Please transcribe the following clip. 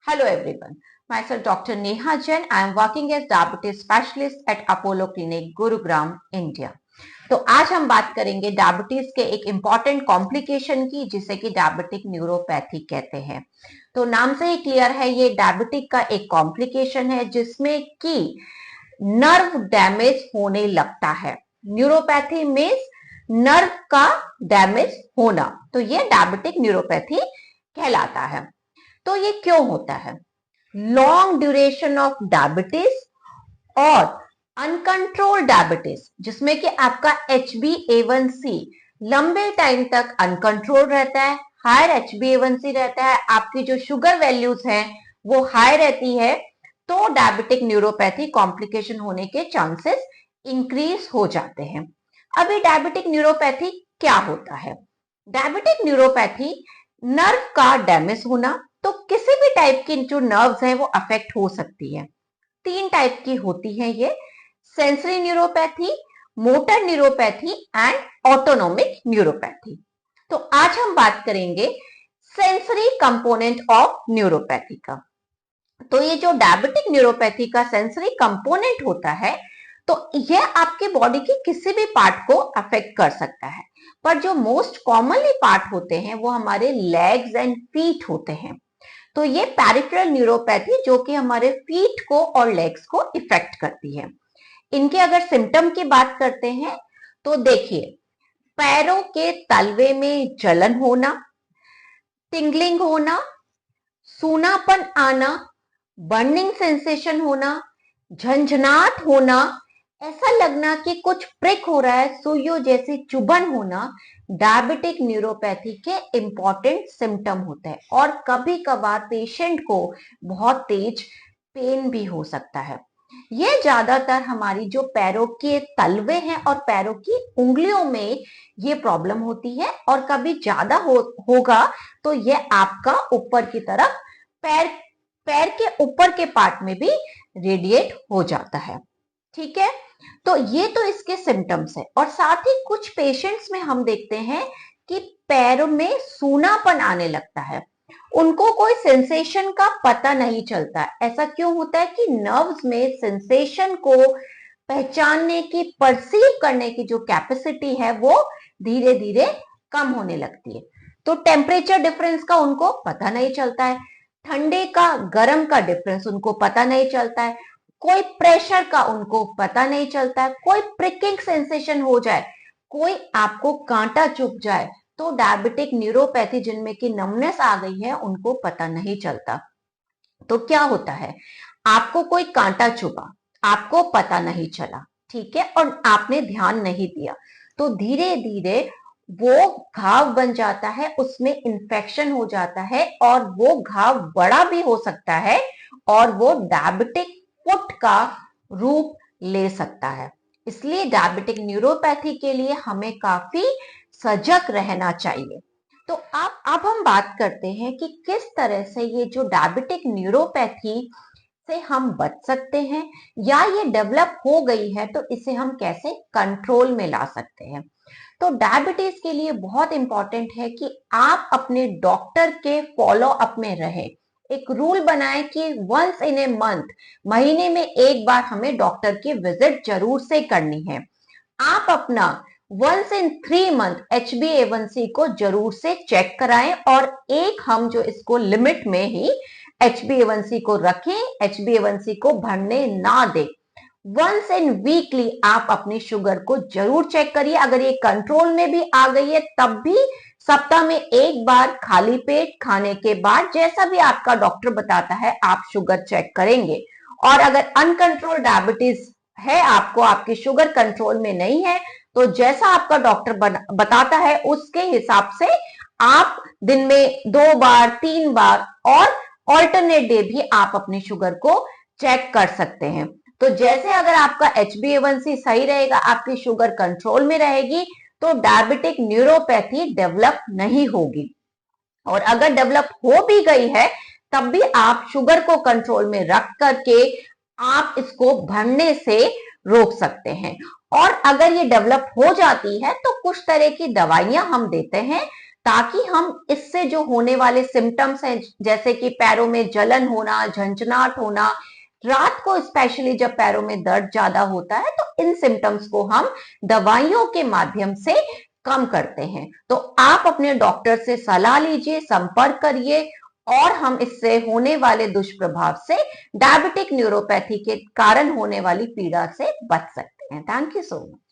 Hello everyone. Myself Dr. Neha Jain. I am working as diabetes specialist at Apollo Clinic, Gurugram, India. तो आज हम बात करेंगे diabetes के एक इम्पॉर्टेंट कॉम्प्लिकेशन की जिसे कि डायबिटिक न्यूरोपैथी कहते हैं। तो नाम से ही क्लियर है, ये डायबिटिक का एक कॉम्प्लिकेशन है जिसमें कि नर्व डैमेज होने लगता है। न्यूरोपैथी मीन्स नर्व का डैमेज होना, तो ये डायबिटिक न्यूरोपैथी कहलाता है। तो ये क्यों होता है? लॉन्ग ड्यूरेशन ऑफ डायबिटीज और अनकंट्रोल्ड डायबिटीज, जिसमें कि आपका HbA1c लंबे टाइम तक अनकंट्रोल रहता है, हायर HbA1c रहता है, आपकी जो शुगर वैल्यूज हैं वो हाई रहती है, तो डायबिटिक न्यूरोपैथी कॉम्प्लिकेशन होने के चांसेस इंक्रीज हो जाते हैं। अभी डायबिटिक न्यूरोपैथी क्या होता है? डायबिटिक न्यूरोपैथी नर्व का डैमेज होना, तो किसी भी टाइप की जो नर्व्स हैं वो अफेक्ट हो सकती है। 3 टाइप की होती है ये: sensory neuropathy, motor neuropathy and autonomic neuropathy. तो आज हम बात करेंगे सेंसरी कंपोनेंट ऑफ न्यूरोपैथी का। तो ये जो डायबिटिक न्यूरोपैथी का सेंसरी कंपोनेंट होता है, तो यह आपके बॉडी के किसी भी पार्ट को अफेक्ट कर सकता है, पर जो मोस्ट कॉमनली पार्ट होते हैं वो हमारे लेग्स एंड फीट होते हैं। तो ये पेरिफेरल न्यूरोपैथी जो कि हमारे फीट को और लेग्स को इफेक्ट करती है। इनके अगर सिम्टम की बात करते हैं तो देखिए, पैरों के तलवे में जलन होना, टिंगलिंग होना, सूनापन आना, बर्निंग सेंसेशन होना, झंझनाहट होना, ऐसा लगना कि कुछ प्रिक हो रहा है, सुइयों जैसी चुभन होना डायबिटिक न्यूरोपैथी के इंपॉर्टेंट सिम्टम होते हैं। और कभी कभार पेशेंट को बहुत तेज पेन भी हो सकता है। ये ज्यादातर हमारी जो पैरों के तलवे हैं और पैरों की उंगलियों में ये प्रॉब्लम होती है, और कभी ज्यादा होगा तो ये आपका ऊपर की तरफ पैर के ऊपर के पार्ट में भी रेडिएट हो जाता है। ठीक है, तो ये तो इसके सिम्टम्स है। और साथ ही कुछ पेशेंट्स में हम देखते हैं कि पैरों में सूनापन आने लगता है, उनको कोई सेंसेशन का पता नहीं चलता। ऐसा क्यों होता है कि नर्व्स में सेंसेशन को पहचानने की, परसीव करने की जो कैपेसिटी है वो धीरे धीरे कम होने लगती है। तो टेम्परेचर डिफरेंस का उनको पता नहीं चलता है, ठंडे का गर्म का डिफरेंस उनको पता नहीं चलता है, कोई प्रेशर का उनको पता नहीं चलता है, कोई प्रिकिंग सेंसेशन हो जाए, कोई आपको कांटा चुभ जाए, तो डायबिटिक न्यूरोपैथी जिनमें की नमनेस आ गई है उनको पता नहीं चलता। तो क्या होता है, आपको कोई कांटा चुभा, आपको पता नहीं चला, ठीक है, और आपने ध्यान नहीं दिया, तो धीरे धीरे वो घाव बन जाता है, उसमें इंफेक्शन हो जाता है और वो घाव बड़ा भी हो सकता है और वो डायबिटिक फुट का रूप ले सकता है। इसलिए डायबिटिक न्यूरोपैथी के लिए हमें काफी सजग रहना चाहिए। तो अब हम बात करते हैं कि किस तरह से ये जो डायबिटिक न्यूरोपैथी से हम बच सकते हैं, या ये डेवलप हो गई है तो इसे हम कैसे कंट्रोल में ला सकते हैं। तो डायबिटीज के लिए बहुत इंपॉर्टेंट है कि आप अपने डॉक्टर के फॉलो अप में रहे। एक रूल बनाएं कि वंस इन ए मंथ, महीने में एक बार हमें डॉक्टर की विजिट जरूर से करनी है। आप अपना वंस इन 3 मंथ HbA1c को जरूर से चेक कराएं, और एक हम जो इसको लिमिट में ही HbA1c को रखें, HbA1c को बढ़ने ना दें। वंस इन वीकली आप अपनी शुगर को जरूर चेक करिए। अगर ये कंट्रोल में भी आ गई है तब भी सप्ताह में एक बार खाली पेट खाने के बाद, जैसा भी आपका डॉक्टर बताता है, आप शुगर चेक करेंगे। और अगर अनकंट्रोल डायबिटीज है आपको, आपकी शुगर कंट्रोल में नहीं है, तो जैसा आपका डॉक्टर बताता है उसके हिसाब से आप दिन में 2 बार 3 बार और ऑल्टरनेट डे भी आप अपनी शुगर को चेक कर सकते हैं। तो जैसे अगर आपका HbA1c सही रहेगा, आपकी शुगर कंट्रोल में रहेगी, तो डायबिटिक न्यूरोपैथी डेवलप नहीं होगी। और अगर डेवलप हो भी गई है तब भी आप शुगर को कंट्रोल में रख करके आप इसको बढ़ने से रोक सकते हैं। और अगर ये डेवलप हो जाती है तो कुछ तरह की दवाइयां हम देते हैं ताकि हम इससे जो होने वाले सिम्टम्स हैं, जैसे कि पैरों में जलन होना, झंझनाहट होना, रात को स्पेशली जब पैरों में दर्द ज्यादा होता है, तो इन सिम्टम्स को हम दवाइयों के माध्यम से कम करते हैं। तो आप अपने डॉक्टर से सलाह लीजिए, संपर्क करिए, और हम इससे होने वाले दुष्प्रभाव से, डायबिटिक न्यूरोपैथी के कारण होने वाली पीड़ा से बच सकते हैं। Thank you so much.